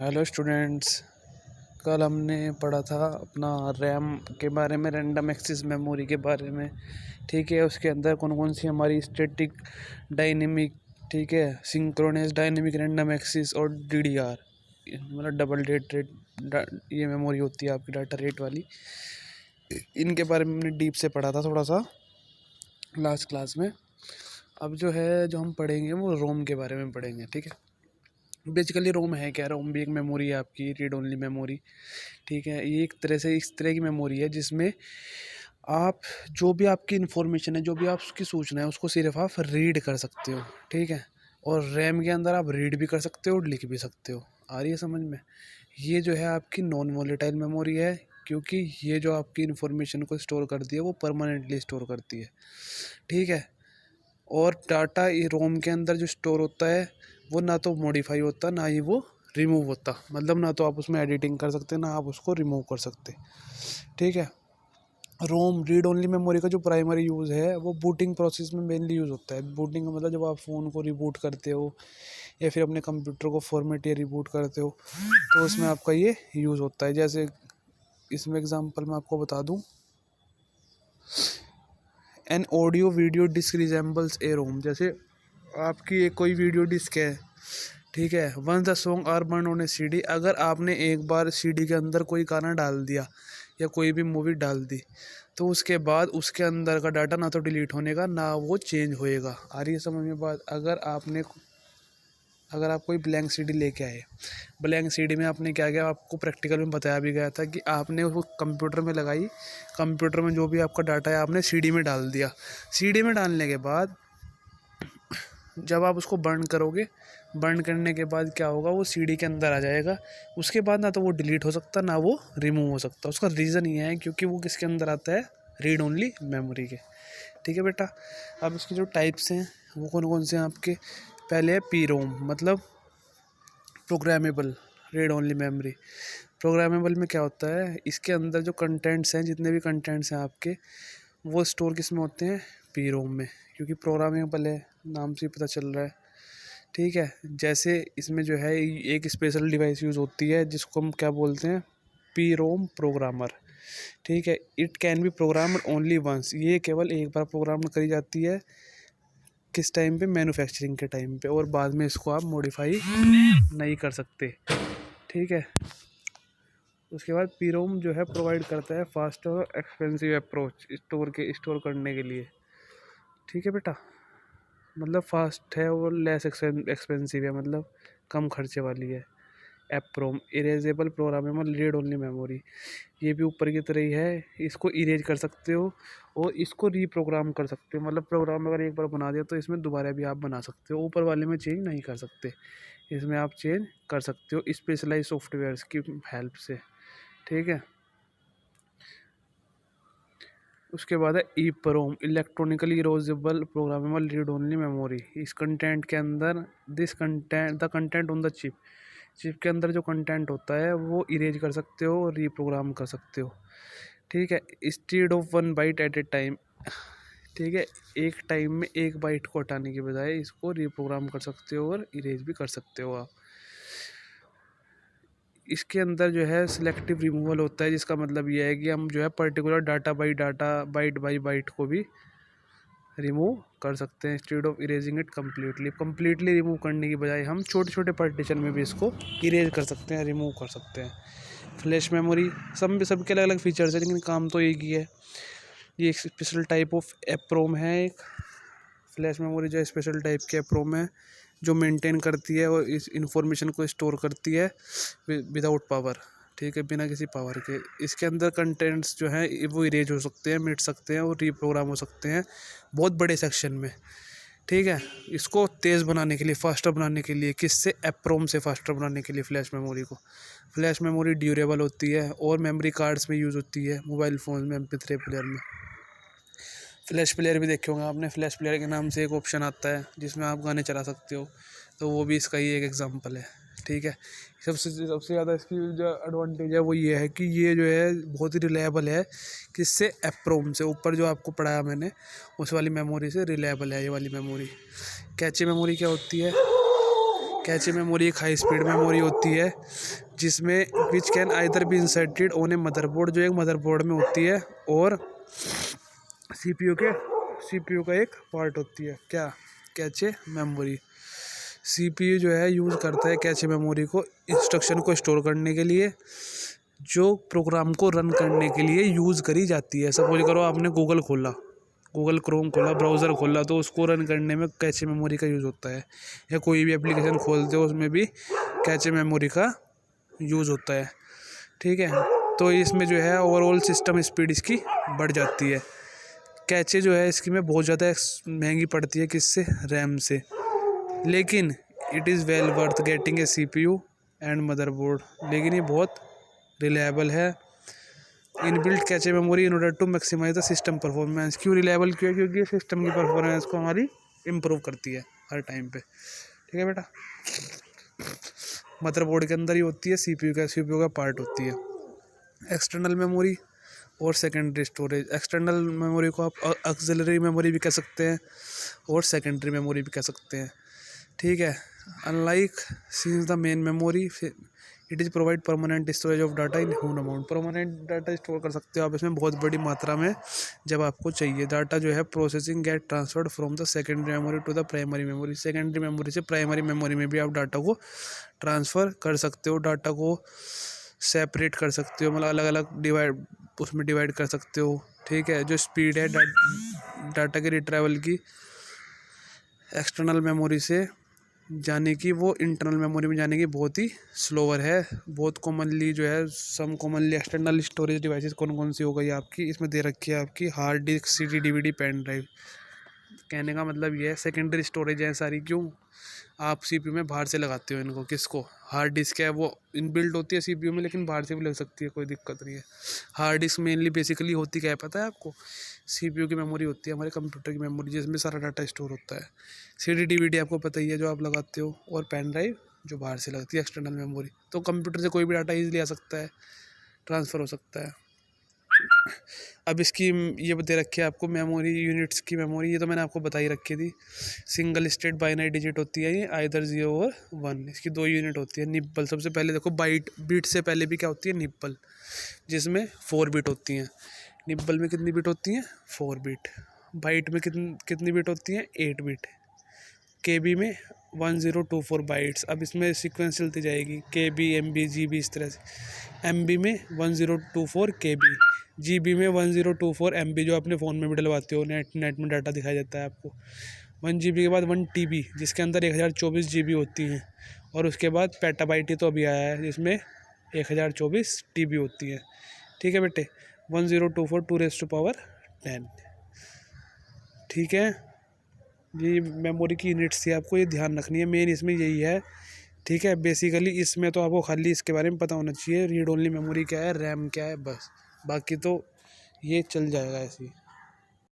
Hello students. कल हमने पढ़ा था अपना रैम के बारे में, रैंडम एक्सेस मेमोरी के बारे में। ठीक है, उसके अंदर कौन कौन सी हमारी स्टैटिक, डायनेमिक, ठीक है, सिंक्रोनस डायनेमिक रैंडम एक्सेस और डीडीआर, मतलब डबल ये मेमोरी होती है आपकी डाटा रेट वाली। इनके बारे में हमने डीप से पढ़ा था थोड़ा सा लास्ट क्लास में। अब जो हम पढ़ेंगे वो रोम के बारे में पढ़ेंगे। ठीक है, बेसिकली रोम है क्या? रोम भी एक मेमोरी है आपकी, रीड ओनली मेमोरी। ठीक है, ये एक तरह से इस तरह की मेमोरी है जिसमें आप जो भी आपकी इन्फॉर्मेशन है, जो भी आपकी सूचना है, उसको सिर्फ आप रीड कर सकते हो। ठीक है, और रैम के अंदर आप रीड भी कर सकते हो और लिख भी सकते हो। आ रही है समझ में? ये जो है आपकी नॉन वोलेटाइल मेमोरी है, क्योंकि ये जो आपकी इन्फॉर्मेशन को स्टोर करती है वो परमानेंटली स्टोर करती है। ठीक है, और डाटा ये रोम के अंदर जो स्टोर होता है वो ना तो मॉडिफाई होता ना ही वो रिमूव होता, मतलब ना तो आप उसमें एडिटिंग कर सकते ना आप उसको रिमूव कर सकते। ठीक है, रोम रीड ओनली मेमोरी का जो प्राइमरी यूज़ है वो बूटिंग प्रोसेस में मेनली यूज़ होता है। बूटिंग का मतलब जब आप फ़ोन को रिबूट करते हो या फिर अपने कंप्यूटर को फॉर्मेट या रिबूट करते हो तो उसमें आपका ये यूज़ होता है। जैसे इसमें एग्जांपल मैं आपको बता दूं, an audio video disc resembles a ROM. जैसे आपकी एक कोई वीडियो डिस्क है, ठीक है, once the song are burn on a CD. अगर आपने एक बार सीडी के अंदर कोई गाना डाल दिया या कोई भी मूवी डाल दी तो उसके बाद उसके अंदर का डाटा ना तो डिलीट होने का ना वो चेंज होएगा। आ रही है समझ में बात? अगर आप कोई ब्लैंक सीडी लेके आए, ब्लैंक सीडी में आपने क्या किया, आपको प्रैक्टिकल में बताया भी गया था कि आपने वो कंप्यूटर में लगाई, कंप्यूटर में जो भी आपका डाटा है आपने सीडी में डाल दिया। सीडी में डालने के बाद जब आप उसको बर्न करोगे, बर्न करने के बाद क्या होगा, वो सीडी के अंदर आ जाएगा। उसके बाद ना तो वो डिलीट हो सकता ना वो रिमूव हो सकता। उसका रीज़न ये है क्योंकि वो किसके अंदर आता है, रीड ओनली मेमोरी के। ठीक है बेटा, अब इसके जो टाइप्स हैं वो कौन कौन से हैं आपके? पहले है पी रोम, मतलब programmable read only memory. Programmable में क्या होता है, इसके अंदर जो कंटेंट्स हैं, जितने भी कंटेंट्स हैं आपके, वो स्टोर किस में होते हैं? पी रोम में, क्योंकि प्रोग्रामेबल है, नाम से ही पता चल रहा है। ठीक है, जैसे इसमें जो है एक स्पेशल डिवाइस यूज़ होती है जिसको हम क्या बोलते हैं? P ROM programmer. ठीक है, it can be programmer only once. ये केवल एक बार प्रोग्राम करी जाती है, किस टाइम पे? मैन्युफैक्चरिंग के टाइम पे, और बाद में इसको आप मॉडिफाई नहीं कर सकते। ठीक है, उसके बाद पी रोम जो है प्रोवाइड करता है फास्ट और एक्सपेंसिव अप्रोच स्टोर करने के लिए। ठीक है बेटा, मतलब फास्ट है और लेस एक्सपेंसिव है, मतलब कम खर्चे वाली है। EPROM erasable programmable read only memory, ये भी ऊपर की तरह ही है। इसको इरेज कर सकते हो और इसको रीप्रोग्राम कर सकते हो, मतलब प्रोग्राम अगर एक बार बना दिया तो इसमें दोबारा भी आप बना सकते हो। ऊपर वाले में चेंज नहीं कर सकते, इसमें आप चेंज कर सकते हो स्पेशलाइज सॉफ्टवेयर्स की हेल्प से। ठीक है, उसके बाद है E PROM electronically erasable programmable read only memory. इस कंटेंट के अंदर the content on the chip, chip के अंदर जो कंटेंट होता है वो इरेज कर सकते हो और रीप्रोग्राम कर सकते हो। ठीक है, instead of one byte at a time. ठीक है, एक टाइम में एक बाइट को हटाने के बजाय इसको रीप्रोग्राम कर सकते हो और इरेज भी कर सकते हो आप। इसके अंदर जो है सिलेक्टिव रिमूवल होता है, जिसका मतलब ये है कि हम जो है particular data byte by byte को भी रिमूव कर सकते हैं, instead of erasing it completely remove करने की बजाय हम छोटे छोटे पार्टीशन में भी इसको इरेज कर सकते हैं, रिमूव कर सकते हैं। फ्लैश मेमोरी, सबके अलग अलग फीचर्स है लेकिन काम तो एक ही है। ये एक स्पेशल टाइप ऑफ एप्रोम है, एक फ्लैश मेमोरी जो स्पेशल टाइप के एप्रोम है जो मेंटेन करती है और इस इंफॉर्मेशन को स्टोर करती है विदाउट पावर। ठीक है, बिना किसी पावर के। इसके अंदर कंटेंट्स जो हैं वो इरेज हो सकते हैं, मिट सकते हैं और रीप्रोग्राम हो सकते हैं बहुत बड़े सेक्शन में। ठीक है, इसको तेज़ बनाने के लिए, फास्टर बनाने के लिए, किससे? एप्रोम से फास्टर बनाने के लिए फ्लैश मेमोरी को। फ्लैश मेमोरी ड्यूरेबल होती है और मेमोरी कार्ड्स में यूज़ होती है, मोबाइल फ़ोन में, MP3 प्लेयर में। फ्लैश प्लेयर भी देखे होंगे आपने, फ्लैश प्लेयर के नाम से एक ऑप्शन आता है जिसमें आप गाने चला सकते हो, तो वो भी इसका ही एक एग्जांपल है। ठीक है, सबसे सबसे ज़्यादा इसकी जो एडवांटेज है वो ये है कि ये जो है बहुत ही रिलायबल है, किससे? एप्रोम से। ऊपर जो आपको पढ़ाया मैंने उस वाली मेमोरी से रिलायबल है ये वाली मेमोरी। कैचे मेमोरी क्या होती है? कैचे मेमोरी एक हाई स्पीड मेमोरी होती है जिसमें which can either be inserted on A motherboard, जो एक मदरबोर्ड में होती है, और सीपीयू का एक पार्ट होती है। क्या? Cache memory. सीपीयू जो है यूज़ करता है कैचे मेमोरी को इंस्ट्रक्शन को स्टोर करने के लिए, जो प्रोग्राम को रन करने के लिए यूज़ करी जाती है। सपोज करो आपने गूगल क्रोम खोला, ब्राउज़र खोला, तो उसको रन करने में कैचे मेमोरी का यूज़ होता है। या कोई भी एप्लीकेशन खोलते हो उसमें भी कैचे मेमोरी का यूज़ होता है। ठीक है, तो इसमें जो है ओवरऑल सिस्टम स्पीड इसकी बढ़ जाती है। कैचे जो है इसकी में बहुत ज़्यादा महंगी पड़ती है, किससे? रैम से। लेकिन it is well worth getting a CPU and motherboard, लेकिन ये बहुत रिलायबल है। Inbuilt cache memory in order to maximise the system performance. क्यों रिलायबल? क्यों? क्योंकि ये सिस्टम की परफॉर्मेंस को हमारी इम्प्रूव करती है हर टाइम पे। ठीक है बेटा, मदरबोर्ड के अंदर ही होती है, सीपीयू का पार्ट होती है। एक्सटर्नल मेमोरी और सेकेंडरी स्टोरेज। एक्सटर्नल मेमोरी को आप ऑक्सिलरी मेमोरी भी कह सकते हैं और सेकेंडरी मेमोरी भी कह सकते हैं। ठीक है, unlike since the main memory it is provide permanent storage of data in huge amount. Permanent data store कर सकते हो आप इसमें बहुत बड़ी मात्रा में जब आपको चाहिए। डाटा जो है processing get transferred from the secondary memory to the primary memory. Secondary memory से प्राइमरी मेमोरी में भी आप डाटा को ट्रांसफ़र कर सकते हो, डाटा को सेपरेट कर सकते हो, मतलब अलग अलग डिवाइड कर सकते हो। ठीक है, जो स्पीड है डाटा के रिट्राइवल की एक्सटर्नल मेमोरी से जाने की, वो इंटरनल मेमोरी में जाने की बहुत ही स्लोअर है। बहुत कॉमनली जो है कॉमनली एक्सटर्नल स्टोरेज डिवाइसेस कौन कौन सी हो गई आपकी, इसमें दे रखी है आपकी hard disk, CD, DVD, pen drive. कहने का मतलब ये है सेकेंडरी स्टोरेज है सारी। क्यों? आप सीपीयू में बाहर से लगाते हो इनको। किसको? हार्ड डिस्क है वो इनबिल्ट होती है सीपीयू में, लेकिन बाहर से भी लग सकती है, कोई दिक्कत नहीं है। हार्ड डिस्क मेनली बेसिकली होती क्या है पता है आपको? सीपीयू की मेमोरी होती है हमारे कंप्यूटर की मेमोरी, जिसमें सारा डाटा स्टोर होता है। सीडी, डीवीडी आपको पता ही है जो आप लगाते हो, और पेन ड्राइव जो बाहर से लगती है एक्सटर्नल मेमोरी। तो कंप्यूटर से कोई भी डाटा ईजिली आ सकता है, ट्रांसफ़र हो सकता है। अब इसकी ये दे रखी है आपको मेमोरी यूनिट्स की मेमोरी, ये तो मैंने आपको बताई रखी थी। सिंगल स्टेट बाइनरी डिजिट होती है ये, आइदर 0 और 1। इसकी 2 यूनिट होती है। निब्बल सबसे पहले देखो, बीट से पहले भी क्या होती है? निब्बल, जिसमें 4 बिट होती हैं। निब्बल में कितनी बिट होती हैं? 4 बिट। बाइट में कितनी बिट होती हैं? 8 बिट। KB में 1024 बाइट्स। अब इसमें सीक्वेंस चलती जाएगी, KB, MB, GB, इस तरह से। MB में 1024 KB, GB में 1024 MB, जो अपने फ़ोन में भी डलवाते हो, नेट में डाटा दिखाई देता है आपको। 1 GB के बाद 1 TB, जिसके अंदर 1024 GB होती हैं। और उसके बाद पेटाबाइट ही तो अभी आया है, जिसमें 1024 TB होती है। ठीक है बेटे, 1024 2⁻10। ठीक है, ये मेमोरी की यूनिट्स थी, आपको ये ध्यान रखनी है, मेन इसमें यही है। ठीक है, बेसिकली इसमें तो आपको खाली इसके बारे में पता होना चाहिए, रीड ओनली मेमोरी क्या है, रैम क्या है, बस। बाकी तो ये चल जाएगा ऐसे ही।